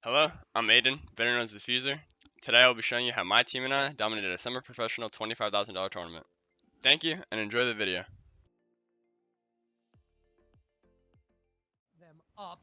Hello, I'm Aiden, better known as the Fuser. Today I will be showing you how my team and I dominated a summer professional $25,000 tournament. Thank you and enjoy the video. Them up.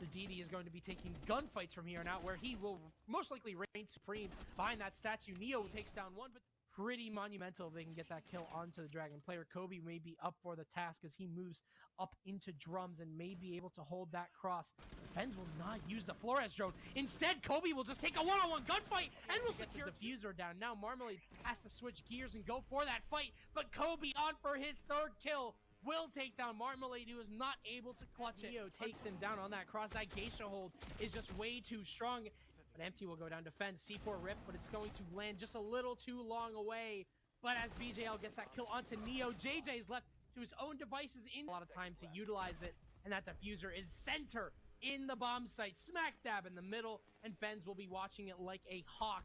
So DD is going to be taking gunfights from here on out, where he will most likely reign supreme behind that statue. Neo takes down one, but pretty monumental if they can get that kill onto the dragon. Player Kobe may be up for the task as he moves up into drums and may be able to hold that cross. Fens will not use the Flores drone. Instead, Kobe will just take a one-on-one gunfight and will secure the diffuser down. Now Marmalade has to switch gears and go for that fight, but Kobe on for his third kill. Will take down Marmalade, who is not able to clutch it. Neo takes him down on that cross. That geisha hold is just way too strong. But Empty will go down defense. C4 rip, but it's going to land just a little too long away. But as BJL gets that kill onto Neo, JJ is left to his own devices in a lot of time to utilize it. And that diffuser is center in the bomb site, smack dab in the middle. And Fens will be watching it like a hawk.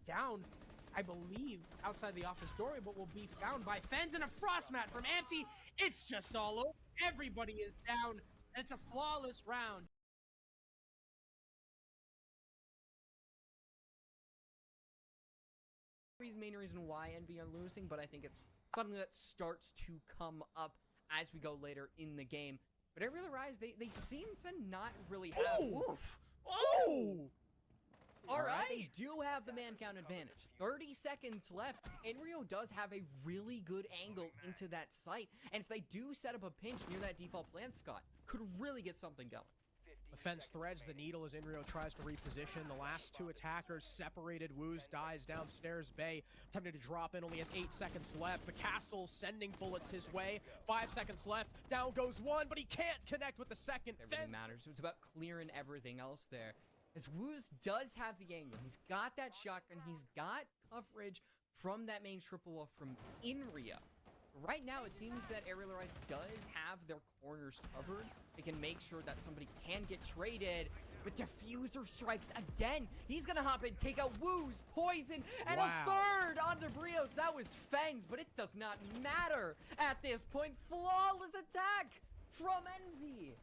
Down, I believe, outside the office door, but will be found by Fens, and a frost mat from Empty. It's just all over. Everybody is down, and it's a flawless round. Main reason why Envy are losing, but I think it's something that starts to come up as we go later in the game. But Aerial Rise, they seem to not really have... Oof. Oh! Alright, they do have the man count advantage. 30 seconds left, and Rio does have a really good angle into that site. And if they do set up a pinch near that default plan, Scott could really get something going. The Fence threads the needle as Inrio tries to reposition. The last two attackers separated. Woos dies downstairs Bay. Attempting to drop in, only has 8 seconds left. The Castle sending bullets his way. 5 seconds left. Down goes one, but he can't connect with the second. Everything matters. It's about clearing everything else there. As Woos does have the angle. He's got that shotgun. He's got coverage from that main triple wall from Inria. Right now, it seems that Aerial Rise does have their corners covered. They can make sure that somebody can get traded. But Diffuser strikes again. He's going to hop in, take out Woos, Poison, and a third onto Brios. That was Fens, but it does not matter at this point. Flawless attack from Envy.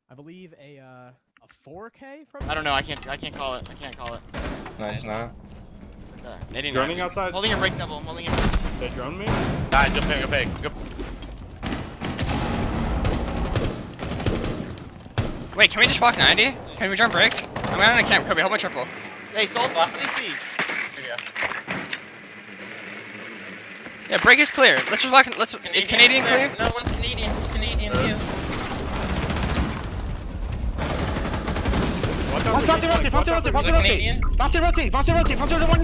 I believe a 4K from... I don't know. I can't call it. I can't call it. No, he's not. Droning outside. Holding a break double. I'm holding it. They drone me? Alright, go big. Wait, can we just walk 90? Can we jump break? I'm out on a camp, Kobe, hold my triple. Hey, Soul, CC. Yeah, break is clear. Let's just walk, is Canadian clear? No one's Canadian, it's Canadian view. Fountain rotate, one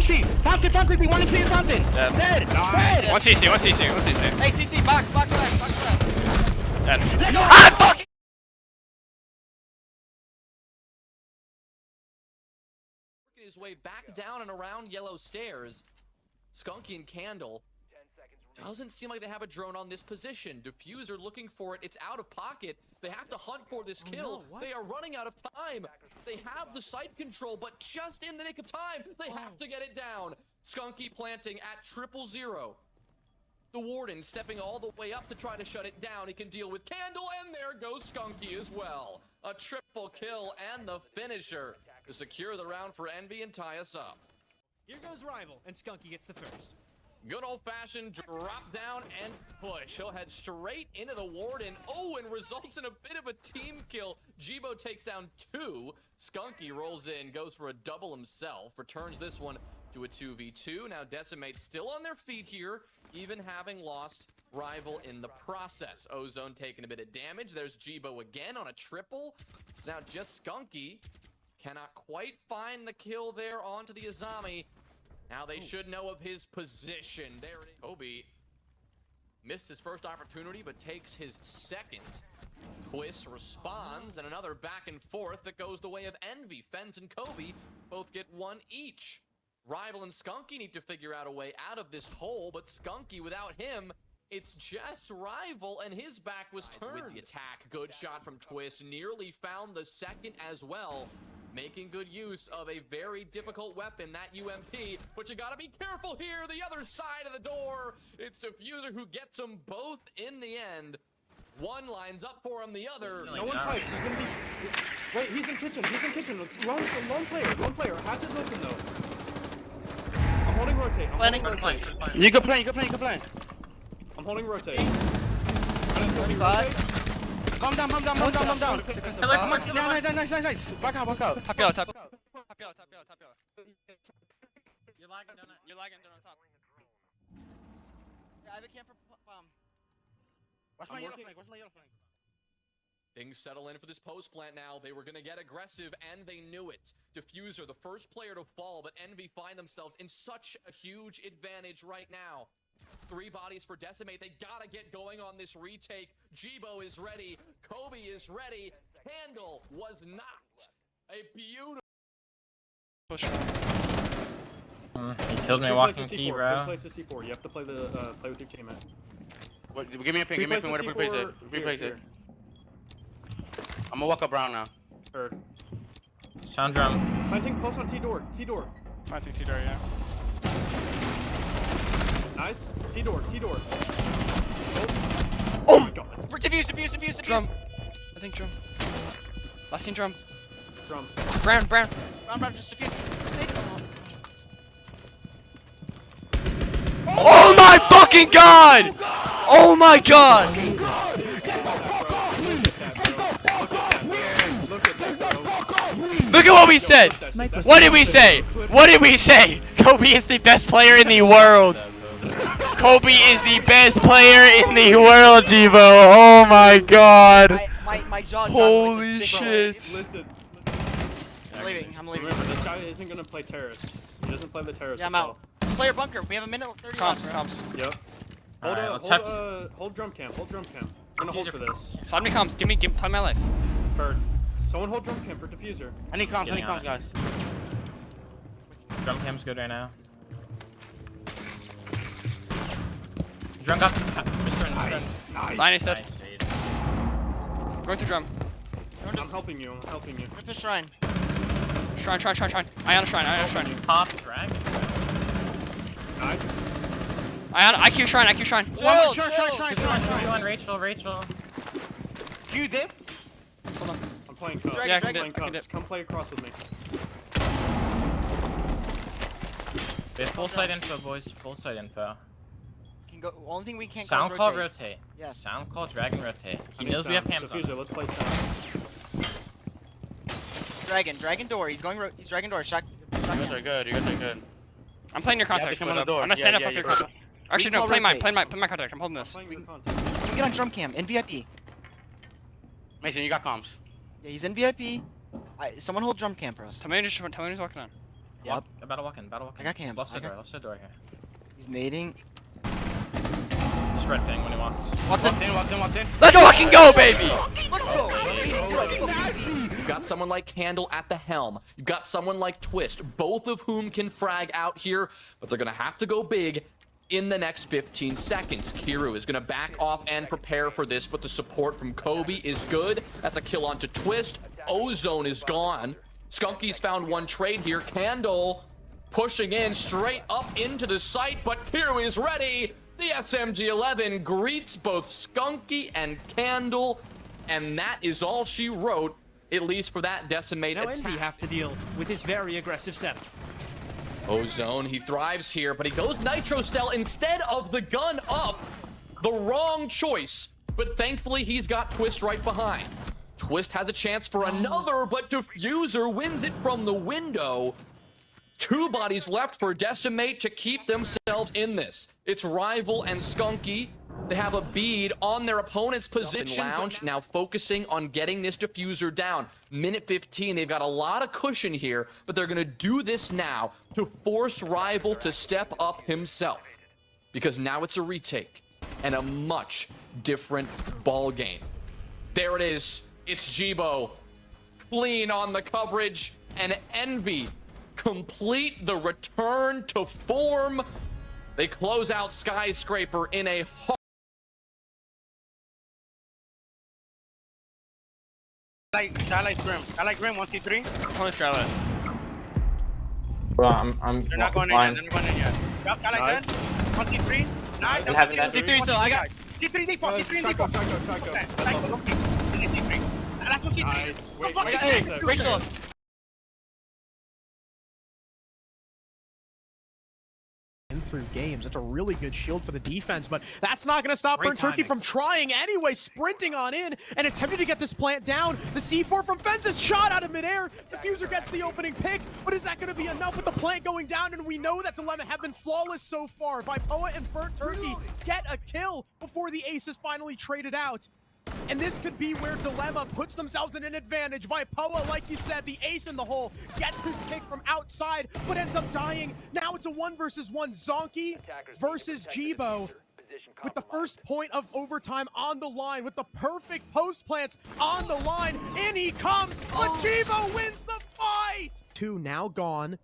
sheet. Fountain, one sheet, fountain. Dead. One CC. Hey, CC, box left. Dead. Ah, fuck! Working his way back down and around yellow stairs. Skunky and Candle. Doesn't seem like they have a drone on this position. Diffuser looking for it. It's out of pocket. They have to hunt for this kill. They are running out of time. They have the site control, but just in the nick of time, they have to get it down. Skunky planting at 000. The Warden stepping all the way up to try to shut it down. He can deal with Candle, and there goes Skunky as well. A triple kill and the finisher to secure the round for Envy and tie us up. Here goes Rival, and Skunky gets the first. Good old-fashioned drop down and push. He'll head straight into the Warden. Oh, and results in a bit of a team kill. Jibo takes down 2. Skunky rolls in, goes for a double himself. Returns this one to a 2v2. Now Decimate still on their feet here, even having lost Rival in the process. Ozone taking a bit of damage. There's Jibo again on a triple. It's now just Skunky. Cannot quite find the kill there onto the Azami. Now they should know of his position. There it is. Kobe missed his first opportunity, but takes his second. Twist responds, and another back and forth that goes the way of Envy. Fens and Kobe both get 1 each. Rival and Skunky need to figure out a way out of this hole, but Skunky, without him, it's just Rival, and his back was turned. With the attack, good shot from Twist. Nearly found the second as well. Making good use of a very difficult weapon, that UMP, but you gotta be careful here. The other side of the door, it's Diffuser who gets them both in the end. One lines up for him, the other. No one pipes. He's gonna be. Wait, he's in kitchen. He's in kitchen. It's lone player. Lone player. Hatch is open though. I'm holding rotate. I'm holding rotate. You can plan. I'm holding rotate. 35. Calm down. Nice. Back out. Top yellow. You're lagging, donut. You're lagging, donut top. Yeah, I have a camper bomb. Watch my yellow flank. Things settle in for this post plant now. They were going to get aggressive, and they knew it. Diffuser, the first player to fall, but Envy find themselves in such a huge advantage right now. 3 bodies for Decimate. They got to get going on this retake. Jibo is ready. Kobe is ready. Candle was not. A beautiful... Push. He killed me walking key, bro. Place the C4. You have to play the play with your teammate. What, give me a ping. Where to replace it? Replace it. I'm gonna walk up brown now. Heard. Sound drum. Planting close on T door. Planting T-door, yeah. Nice. T door. Oh my god. Diffuse. Drum. I think drum. Last seen drum. Drum. Brown. Brown, just diffuse. Oh my fucking god! Oh my god! Look at what we said! What did we say? Kobe is the best player in the world! Kobe is the best player in the world, Jibo! Oh my god! My jaw. Holy shit! Listen. I'm leaving. Remember, this guy isn't gonna play terrorist. He doesn't play the terrorist. Yeah, I'm out. Player bunker. We have a minute 30 left. Comms. Yep. Hold drum cam. I'm gonna hold for this. Slide me comms. Give me, play my life. Bird. Someone hold drum cam for diffuser. I need comms, guys. Drum cam's good right now. Drum got Mr. Nice. Line is dead. Nice. Going through drum. I'm helping you. Rip the shrine. Shrine. I on a shrine. Pop dragon. Nice. IQ shrine. Chill. Rachel. You dip? Hold on. I'm playing cups. Yeah, I can I'm playing dip. cups. Come play across with me. We have full site info, boys. Full site info. Can go. Only thing we can't. Sound call rotate. Yes. Sound call dragon rotate. He I need knows we have sound. cams on. Diffuser, let's play sound. Dragon door. He's going. He's dragon door. Shot. You guys are good. I'm playing your contact. come on the door. I'm gonna stand up Yeah, off your you're contact. Actually, no, call play my rotate. contact. I'm holding this. Playing your content. We can get on drum cam in VIP. Mason, you got comms. Yeah, he's in VIP. Someone hold drum cam for us. Tell me who's walking on. Yep. Battle walking. I got cams. Left side door here. He's nading. Just red ping when he walks. Walks in. Walked in. Let's fucking go, baby! Let's go. You've got someone like Candle at the helm. You've got someone like Twist, both of whom can frag out here, but they're going to have to go big in the next 15 seconds. Kiru is going to back off and prepare for this, but the support from Kobe is good. That's a kill onto Twist. Ozone is gone. Skunky's found one trade here. Candle pushing in straight up into the site, but Kiru is ready. The SMG-11 greets both Skunky and Candle, and that is all she wrote, at least for that Decimate Now attack. Envy have to deal with this very aggressive setup. Ozone, he thrives here, but he goes Nitro Cell instead of the gun up. The wrong choice, but thankfully he's got Twist right behind. Twist has a chance for another, but Diffuser wins it from the window. 2 bodies left for Decimate to keep themselves in this. It's Rival and Skunky. They have a bead on their opponent's position. Lounge now focusing on getting this Diffuser down. Minute 15, they've got a lot of cushion here, but they're gonna do this now to force Rival to step up himself. Because now it's a retake and a much different ball game. There it is. It's Jibo. Clean on the coverage, and Envy complete the return to form. They close out Skyscraper in a Skylight Grim, 1C3. Holy Skylight. Bro, I'm They're not going in yet. Drop Skylight Nice. dead. 1C3. Nice. I'm having that. C3 still, I got. C3 D4, C3 D4. Nice. Wait, Hey, Rachel. Through games. That's a really good shield for the defense, but that's not going to stop Great Burnt Turkey timing. from trying anyway, sprinting on in and attempting to get this plant down. The C4 from Fens is shot out of midair. Diffuser gets the opening pick, but is that going to be enough with the plant going down? And we know that Dilemma have been flawless so far. Vipoa and Burnt Turkey get a kill before the ace is finally traded out. And this could be where Dilemma puts themselves in an advantage. Vipoa, like you said, the ace in the hole, gets his pick from outside, but ends up dying. Now it's a 1 versus 1. Zonky versus Jibo, with the first point of overtime on the line, with the perfect post plants on the line. In he comes, but Jibo wins the fight! 2 now gone.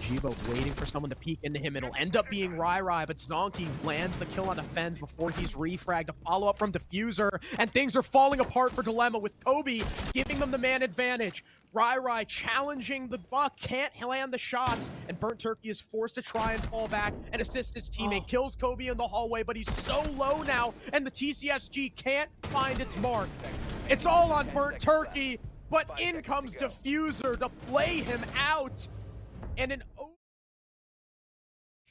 Jibo waiting for someone to peek into him. It'll end up being Rai, but Zonky lands the kill on Defense before he's refragged. A follow-up from Diffuser, and things are falling apart for Dilemma with Kobe giving them the man advantage. Rai challenging the buck, can't land the shots, and Burnt Turkey is forced to try and fall back and assist his teammate. Kills Kobe in the hallway, but he's so low now, and the TCSG can't find its mark. It's all on Burnt Turkey, but in comes Diffuser to play him out. And an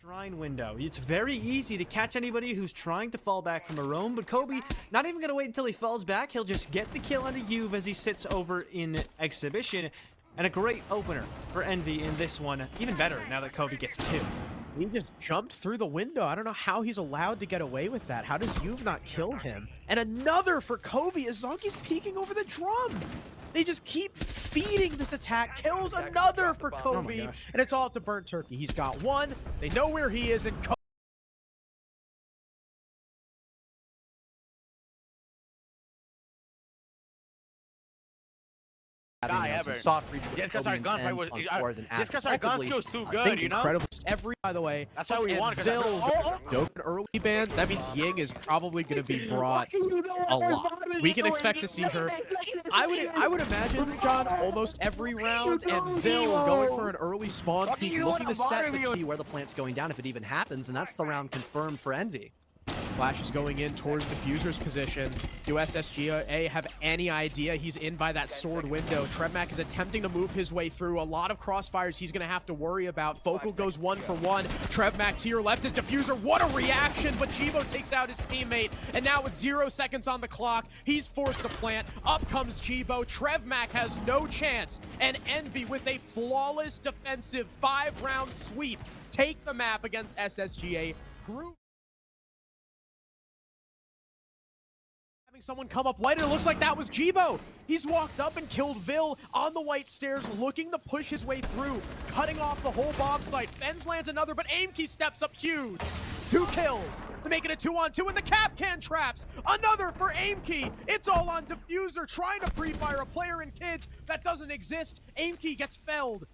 Shrine window. It's very easy to catch anybody who's trying to fall back from a roam, but Kobe not even gonna wait until he falls back. He'll just get the kill on the Juve as he sits over in exhibition, and a great opener for Envy in this one. Even better now that Kobe gets 2. He just jumped through the window. I don't know how he's allowed to get away with that. How does Juve not kill him? And another for Kobe as Zonky's peeking over the drum. They just keep feeding this attack. Kills another for Kobe. And it's all up to Burnt Turkey. He's got 1. They know where he is, and Kobe Soft region. Just because our gunfight was, just because our gun skill's too good, you know. Incredible. Every, by the way, That's why we won. Dope early bans. That means Ying is probably going to be brought a lot. We can expect to see her. I would imagine, John, almost every round, and Vil going for an early spawn peek, looking to set the T where the plant's going down if it even happens, and that's the round confirmed for Envy. Flash is going in towards Diffuser's position. Do SSGA have any idea he's in by that sword window? Trevmac is attempting to move his way through. A lot of crossfires he's going to have to worry about. Focal goes 1 for 1. Trevmac to your left is Diffuser. What a reaction, but Jibo takes out his teammate. And now with 0 seconds on the clock, he's forced to plant. Up comes Jibo. Trevmac has no chance. And Envy with a flawless defensive 5-round sweep take the map against SSGA. Having someone come up white, and it looks like that was Jibo. He's walked up and killed Vil on the white stairs, looking to push his way through, cutting off the whole bomb site. Fens lands another, but Aimkey steps up huge. 2 kills to make it a 2-on-2, and the cap can traps. Another for Aimkey. It's all on Diffuser, trying to pre-fire a player in kids that doesn't exist. Aimkey gets felled.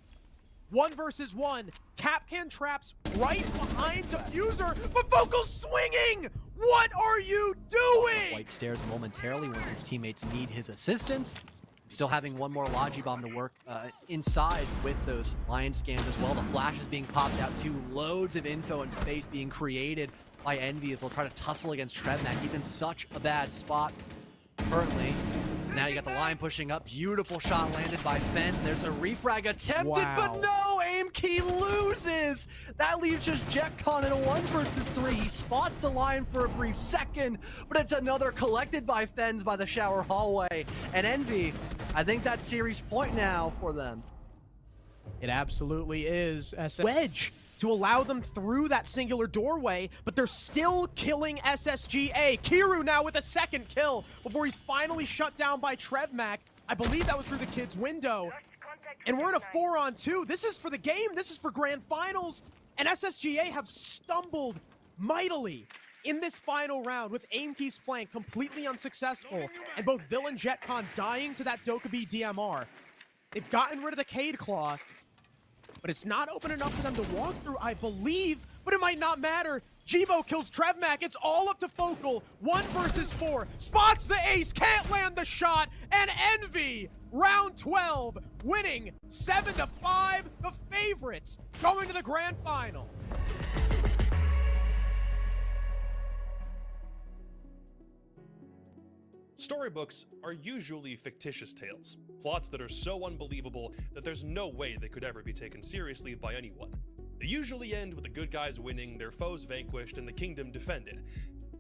1 versus 1. Capcan traps right behind Diffuser, but Vocal's swinging! What are you doing? White stairs momentarily once his teammates need his assistance. Still having 1 more Logi Bomb to work inside with those line scans as well. The flash is being popped out too. Loads of info and space being created by Envy as they'll try to tussle against Trevmac. He's in such a bad spot currently. So now you got the line pushing up. Beautiful shot landed by Fens. There's a refrag attempted, but no! Aimkey loses! That leaves just Jetcon in a 1 versus 3. He spots the line for a brief second, but it's another collected by Fens by the shower hallway. And Envy, I think that's series point now for them. It absolutely is. Wedge to allow them through that singular doorway, but they're still killing SSGA. Kiru now with a 2nd kill before he's finally shut down by Trevmac. I believe that was through the kid's window. And we're in a 4-on-2. This is for the game. This is for grand finals. And SSGA have stumbled mightily in this final round with Aimkey's flank completely unsuccessful, and both Vil and Jetcon dying to that Dokkaebi DMR. They've gotten rid of the Cade Claw, but it's not open enough for them to walk through, I believe, but it might not matter. Jibo kills Trevmac. It's all up to Focal. 1 versus 4. Spots the ace, can't land the shot, and Envy, round 12, winning 7-5. The favorites going to the grand final. Storybooks are usually fictitious tales, plots that are so unbelievable that there's no way they could ever be taken seriously by anyone. They usually end with the good guys winning, their foes vanquished, and the kingdom defended.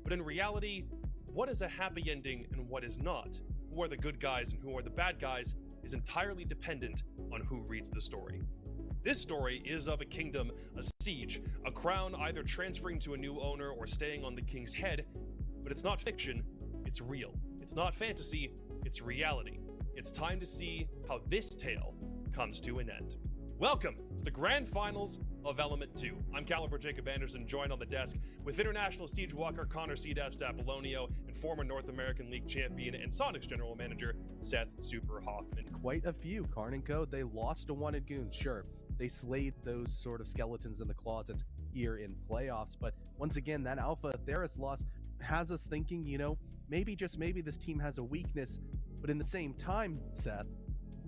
But in reality, what is a happy ending and what is not? Who are the good guys and who are the bad guys is entirely dependent on who reads the story. This story is of a kingdom, a siege, a crown either transferring to a new owner or staying on the king's head, but it's not fiction, it's real. It's not fantasy, it's reality. It's time to see how this tale comes to an end. Welcome to the grand finals of Element 2. I'm Caliber Jacob Anderson, joined on the desk with international siege walker Connor Apolonio and former North American League champion and Sonic's general manager Seth Super Hoffman. Quite a few. Karn and Co, they lost to Wanted Goons, sure. They slayed those sort of skeletons in the closets here in playoffs, but once again, that Alpha Theris loss has us thinking, you know, maybe, just maybe, this team has a weakness, but in the same time, Seth,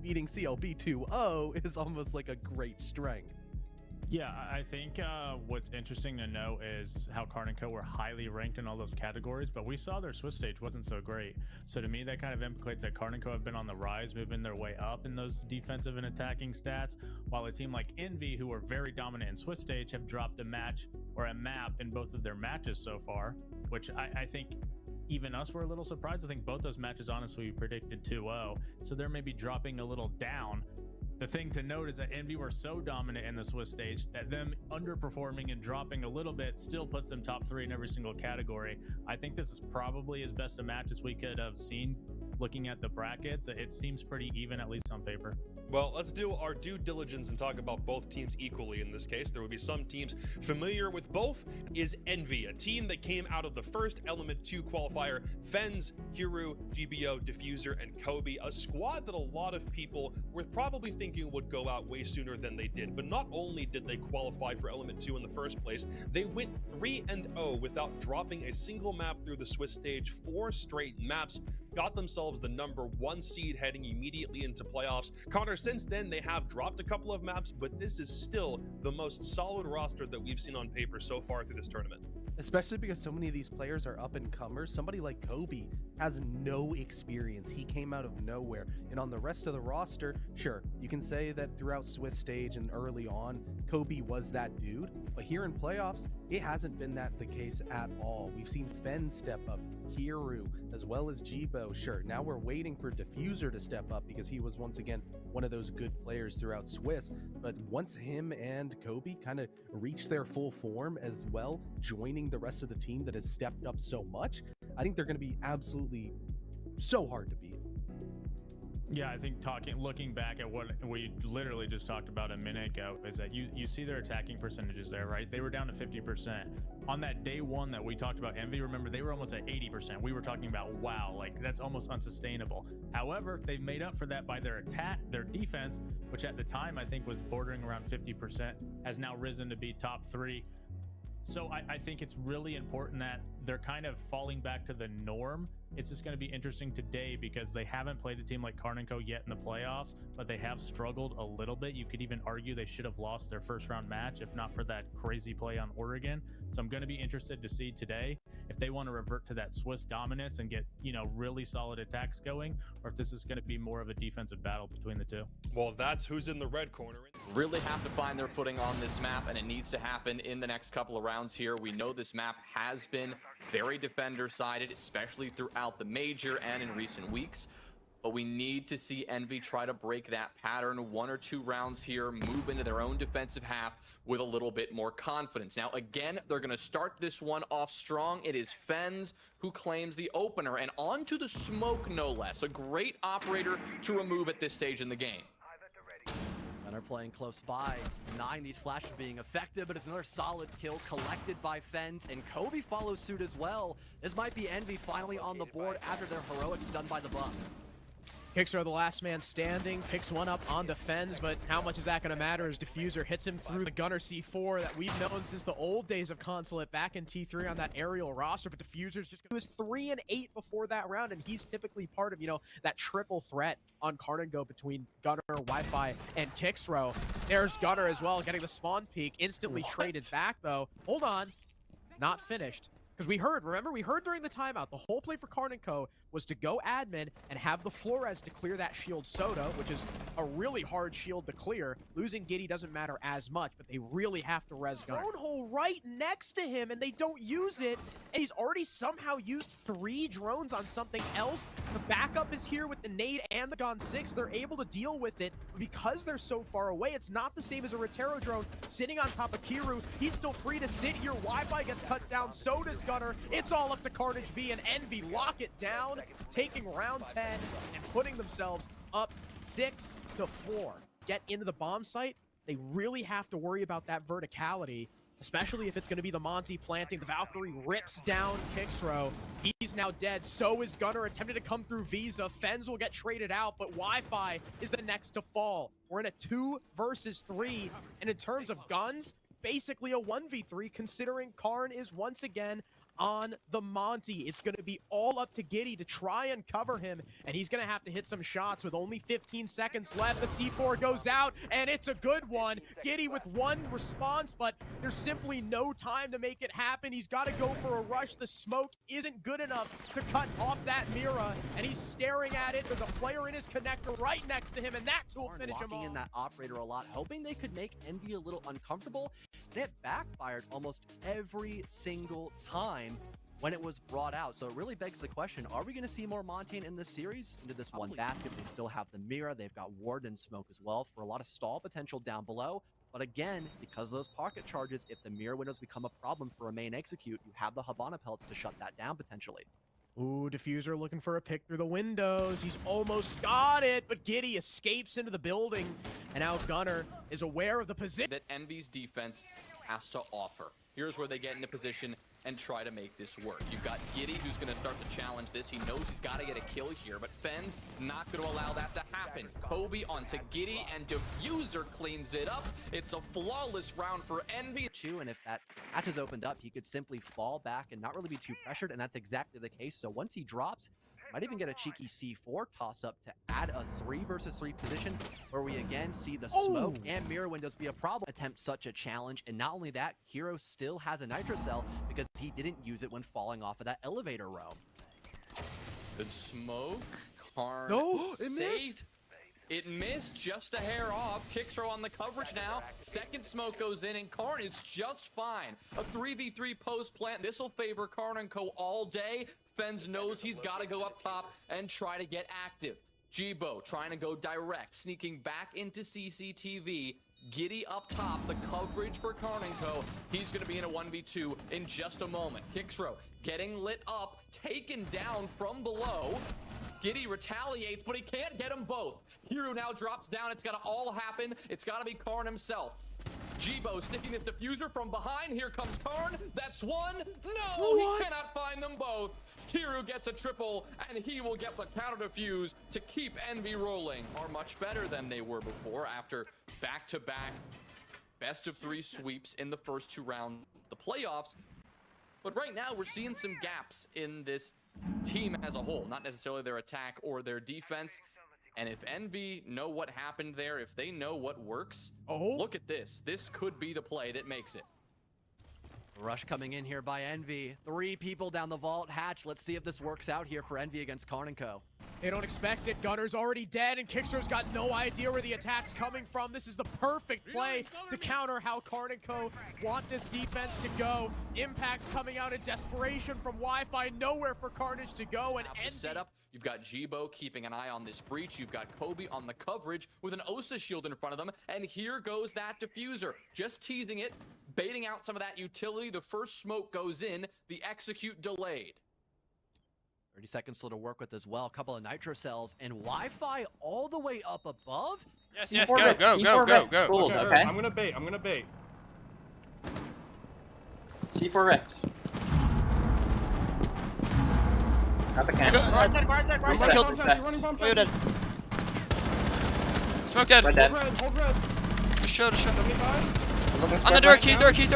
beating CLB 2-0 is almost like a great strength. Yeah, I think what's interesting to know is how Karn & Co were highly ranked in all those categories, but we saw their Swiss stage wasn't so great. So to me, that kind of implicates that Karn & Co have been on the rise, moving their way up in those defensive and attacking stats, while a team like Envy, who were very dominant in Swiss stage, have dropped a match or a map in both of their matches so far, which I think even us were a little surprised. I think both those matches, honestly, we predicted 2-0, so they're maybe dropping a little down. The thing to note is that Envy were so dominant in the Swiss stage that them underperforming and dropping a little bit still puts them top 3 in every single category. I think this is probably as best a match as we could have seen looking at the brackets. It seems pretty even, at least on paper. Well, let's do our due diligence and talk about both teams equally in this case. There will be some teams familiar with both. Is Envy, a team that came out of the first Element 2 qualifier, Fens, Hiru, GBO, Diffuser, and Kobe, a squad that a lot of people were probably thinking would go out way sooner than they did. But not only did they qualify for Element 2 in the first place, they went 3-0 without dropping a single map through the Swiss stage, 4 straight maps, got themselves the #1 seed heading immediately into playoffs. Connor, since then, they have dropped a couple of maps, but this is still the most solid roster that we've seen on paper so far through this tournament. Especially because so many of these players are up-and-comers. Somebody like Kobe has no experience. He came out of nowhere. And on the rest of the roster, sure, you can say that throughout Swiss stage and early on, Kobe was that dude. But here in playoffs, it hasn't been that the case at all. We've seen Fen step up, Hiru, as well as Jibo. Sure, now we're waiting for Diffuser to step up because he was once again one of those good players throughout Swiss. But once him and Kobe kind of reach their full form as well, joining the rest of the team that has stepped up so much, I think they're going to be absolutely so hard to beat. Yeah, I think looking back at what we literally just talked about a minute ago is that you see their attacking percentages there, right? They were down to 50%. On that day one that we talked about Envy, remember, they were almost at 80%. We were talking about, wow, like that's almost unsustainable. However, they've made up for that by their attack, their defense, which at the time I think was bordering around 50%, has now risen to be top 3. So I think it's really important that they're kind of falling back to the norm. It's just going to be interesting today because they haven't played a team like Karn & Co yet in the playoffs, but they have struggled a little bit. You could even argue they should have lost their first round match if not for that crazy play on Oregon. So I'm going to be interested to see today if they want to revert to that Swiss dominance and get, you know, really solid attacks going, or if this is going to be more of a defensive battle between the two. Well, that's who's in the red corner. Really have to find their footing on this map, and it needs to happen in the next couple of rounds here. We know this map has been very defender-sided, especially throughout the major and in recent weeks. But we need to see Envy try to break that pattern. 1 or 2 rounds here, move into their own defensive half with a little bit more confidence. Now, again, they're going to start this one off strong. It is Fens who claims the opener, and onto the smoke, no less. A great operator to remove at this stage in the game. Gunner playing close by, denying these flashes being effective, but it's another solid kill collected by Fens, and Kobe follows suit as well. This might be Envy finally on the board after their heroics done by the buff. Kixer, the last man standing, picks one up on Fens, but how much is that going to matter as Diffuser hits him through the Gunner C4 that we've known since the old days of Consulate back in T3 on that aerial roster, but Diffuser's just he was 3 and 8 before that round, and he's typically part of, you know, that triple threat on Karn & Co between Gunner, Wi-Fi, and Kixro. There's Gunner as well, getting the spawn peak, instantly traded back though. Hold on, not finished. Because remember, we heard during the timeout, the whole play for Karn & Co. was to go admin and have the Flores to clear that shield Soda, which is a really hard shield to clear. Losing Giddy doesn't matter as much, but they really have to res Gunner. Drone hole right next to him, and they don't use it, and he's already somehow used 3 drones on something else. The backup is here with the nade and the Gon 6. They're able to deal with it, but because they're so far away, it's not the same as a Rotero drone sitting on top of Kiru. He's still free to sit here. Wi-Fi gets cut down, so does Gunner. It's all up to Carnage B and Envy. Lock it down, taking round 10 and putting themselves up 6-4. Get into the bomb site. They really have to worry about that verticality, especially if it's going to be the Monty planting. The Valkyrie rips down Kixro. He's now dead. So is Gunner, attempted to come through Visa. Fens will get traded out, but Wi-Fi is the next to fall. We're in a 2 versus 3, and in terms of guns, basically a 1v3, considering Karn is once again on the Monty. It's going to be all up to Giddy to try and cover him, and he's going to have to hit some shots with only 15 seconds left. The C4 goes out, and it's a good one. Giddy with 1 response, but there's simply no time to make it happen. He's got to go for a rush. The smoke isn't good enough to cut off that Mira, and he's staring at it. There's a player in his connector right next to him, and that's who will finish him off. In that operator a lot, hoping they could make Envy a little uncomfortable, and it backfired almost every single time when it was brought out. So it really begs the question, are we going to see more Montane in this series? Into this one basket, they still have the Mira, they've got Ward and Smoke as well for a lot of stall potential down below. But again, because of those pocket charges, if the Mira windows become a problem for a main execute, you have the Habana pellets to shut that down potentially. Ooh, Diffuser looking for a pick through the windows. He's almost got it, but Giddy escapes into the building, and now Gunner is aware of the position that Envy's defense has to offer. Here's where they get into position and try to make this work. You've got Giddy, who's going to start to challenge this. He knows he's got to get a kill here, but Fens not going to allow that to happen. Kobe onto Giddy, and Diffuser cleans it up. It's a flawless round for Envy. And if that hatch is opened up, he could simply fall back and not really be too pressured, and that's exactly the case. So once he drops, might even get a cheeky C4 toss-up to add a 3 versus 3 position where we again see the smoke and mirror windows be a problem. Attempt such a challenge, and not only that, Hero still has a Nitro Cell because he didn't use it when falling off of that elevator row. Good smoke. Karn it missed. It missed just a hair off. Kixro on the coverage now. Second smoke goes in, and Karn is just fine. A 3v3 post plant. This will favor Karn & Co. all day. Fens knows he's got to go up top and try to get active. Jibo trying to go direct, sneaking back into CCTV. Giddy up top, the coverage for Karn & Co. He's going to be in a 1v2 in just a moment. Kixro getting lit up, taken down from below. Giddy retaliates, but he can't get them both. Hero now drops down. It's got to all happen. It's got to be Karn himself. Jibo sticking this diffuser from behind. Here comes Karn. That's one. No, he cannot find them both. Kiru gets a triple, and he will get the counter defuse to keep Envy rolling. Are much better than they were before after back-to-back best-of-3 sweeps in the first 2 rounds of the playoffs. But right now, we're seeing some gaps in this team as a whole, not necessarily their attack or their defense. And if Envy know what happened there, if they know what works, look at this. This could be the play that makes it. Rush coming in here by Envy. 3 people down the vault hatch. Let's see if this works out here for Envy against Karn & Co. They don't expect it. Gunner's already dead, and Kixer's got no idea where the attack's coming from. This is the perfect play to counter how Karn & Co. want this defense to go. Impact's coming out in desperation from Wi-Fi. Nowhere for Carnage to go, and Envy. Setup. You've got Jibo keeping an eye on this breach. You've got Kobe on the coverage with an Osa shield in front of them. And here goes that diffuser. Just teasing it, baiting out some of that utility. The first smoke goes in. The execute delayed. 30 seconds still to work with as well. A couple of Nitro Cells and Wi-Fi all the way up above. Yes, yes, go. Okay. I'm gonna bait. C4 Rex. Got the camera. Smoke dead. Red dead. Hold red. Just chill. On the door, keys door. Plan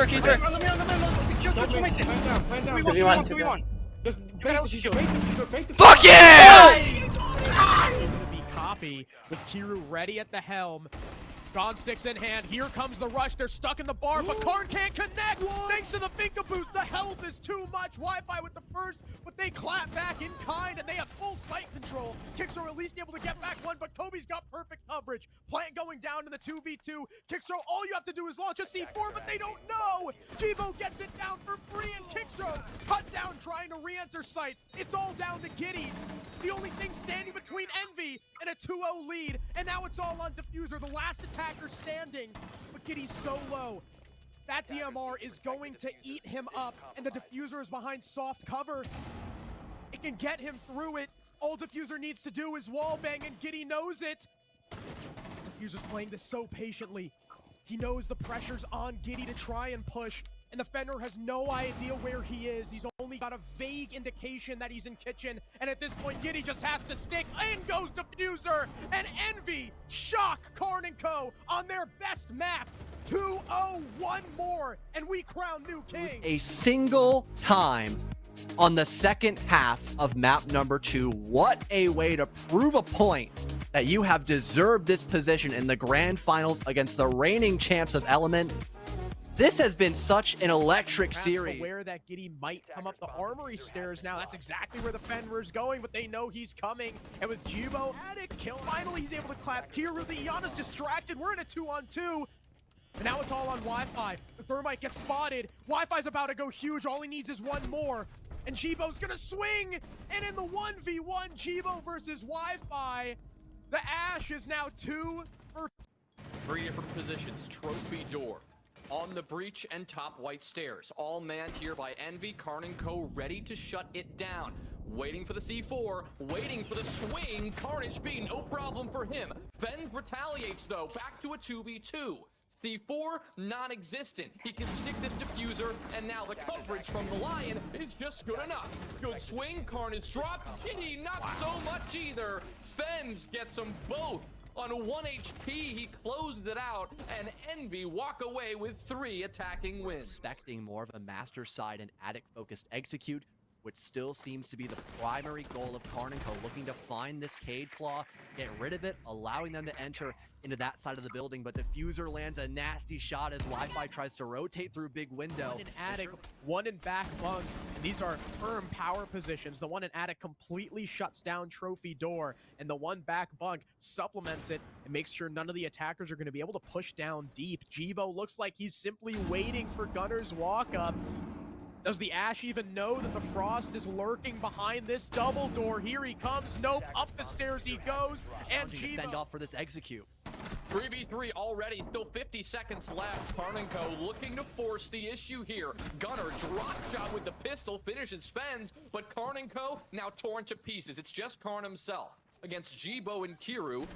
down. 2v1. Just bait the Fuck yeah! Gonna be copy with Kiru ready at the helm. Gone 6 in hand. Here comes the rush. They're stuck in the bar, but Karn can't connect. Thanks to the Finka boost, the health is too much. Wi-Fi with the first, but they clap back in kind, and they have full sight control. Kicks are at least able to get back one, but Kobe's got perfect coverage. Plant going down in the 2v2. Kicksrow, all you have to do is launch a C4, but they don't know. Jibo gets it down for free, and Kicksrow cut down trying to re-enter site. It's all down to Giddy. The only thing standing between Envy and a 2-0 lead, and now it's all on Diffuser, the last attacker standing. But Giddy's so low. That DMR is going to eat him up, and the Diffuser is behind soft cover. It can get him through it. All Diffuser needs to do is wallbang, and Giddy knows it. Diffuser's playing this so patiently. He knows the pressure's on Giddy to try and push, and the Fender has no idea where he is. He's only got a vague indication that he's in kitchen, and at this point, Giddy just has to stick. In goes Diffuser, and Envy shock Karn & Co. on their best map. 2-0, one more, and we crown new king. A single time on the second half of map number 2. What a way to prove a point that you have deserved this position in the grand finals against the reigning champs of Element. This has been such an electric series. Aware that Giddy might come up the armory stairs now. That's exactly where the Fenrir is going, but they know he's coming. And with Jibo at it, kill. Finally, he's able to clap Kiru. The Iana's distracted. We're in a 2-on-2. And now it's all on Wi-Fi. The Thermite gets spotted. Wi-Fi's about to go huge. All he needs is one more. And Jibo's gonna swing. And in the 1v1, Jibo versus Wi-Fi, the Ash is now 2 for 3 different positions. Trophy door on the breach and top white stairs. All manned here by Envy. Karn & Co. ready to shut it down. Waiting for the C4, waiting for the swing. Carnage B, no problem for him. Fens retaliates though, back to a 2v2. C4, non-existent. He can stick this Diffuser, and now the coverage from the Lion is just good enough. Good swing, Karn is dropped. Giddy, not so much either. Fens gets them both. On 1 HP, he closed it out, and Envy walk away with 3 attacking wins. Expecting more of a master side and addict-focused execute, which still seems to be the primary goal of Karn & Co. Looking to find this Cade Claw, get rid of it, allowing them to enter into that side of the building, but Diffuser lands a nasty shot as Wi-Fi tries to rotate through big window. One in attic, one in back bunk. These are firm power positions. The one in attic completely shuts down trophy door, and the one back bunk supplements it and makes sure none of the attackers are going to be able to push down deep. Jibo looks like he's simply waiting for Gunner's walk up. Does the Ash even know that the Frost is lurking behind this double door? Here he comes. Nope. Up the stairs he goes. And Jibo fend off for this execute. 3v3 already, still 50 seconds left. Karn & Co. looking to force the issue here. Gunner drop shot with the pistol, finishes Fens, but Karn & Co. now torn to pieces. It's just Karn himself against Jibo and Kiru.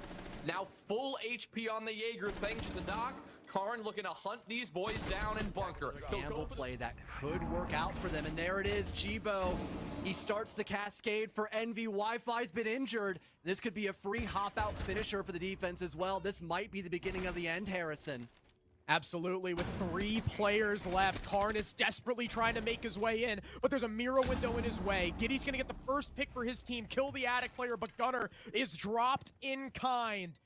Now full HP on the Jaeger thanks to the Doc. Karn looking to hunt these boys down in bunker. Gamble play that could work out for them, and there it is, Jibo. He starts the cascade for Envy. Wi-Fi's been injured. This could be a free hop-out finisher for the defense as well. This might be the beginning of the end, Harrison. Absolutely, with 3 players left, Karn is desperately trying to make his way in, but there's a mirror window in his way. Giddy's gonna get the first pick for his team, kill the attic player, but Gunner is dropped in kind.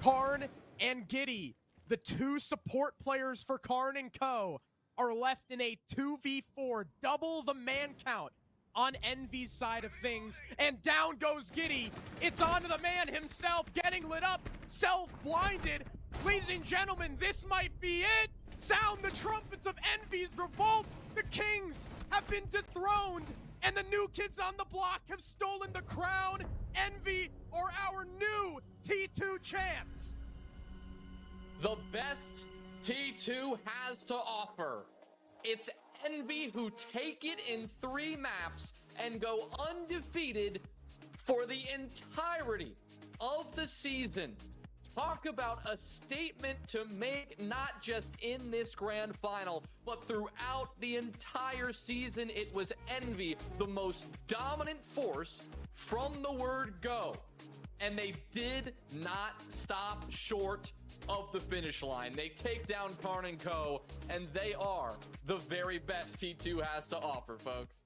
Karn and Giddy, the 2 support players for Karn & Co. are left in a 2v4, double the man count on Envy's side of things, and down goes Giddy. It's on to the man himself, getting lit up, self-blinded. Ladies and gentlemen, this might be it. Sound the trumpets of Envy's revolt. The Kings have been dethroned, and the new kids on the block have stolen the crown. Envy are our new T2 champs. The best T2 has to offer. It's Envy who take it in 3 maps and go undefeated for the entirety of the season. Talk about a statement to make, not just in this grand final, but throughout the entire season. It was Envy, the most dominant force from the word go. And they did not stop short of the finish line. They take down Karn & Co. and they are the very best T2 has to offer, folks.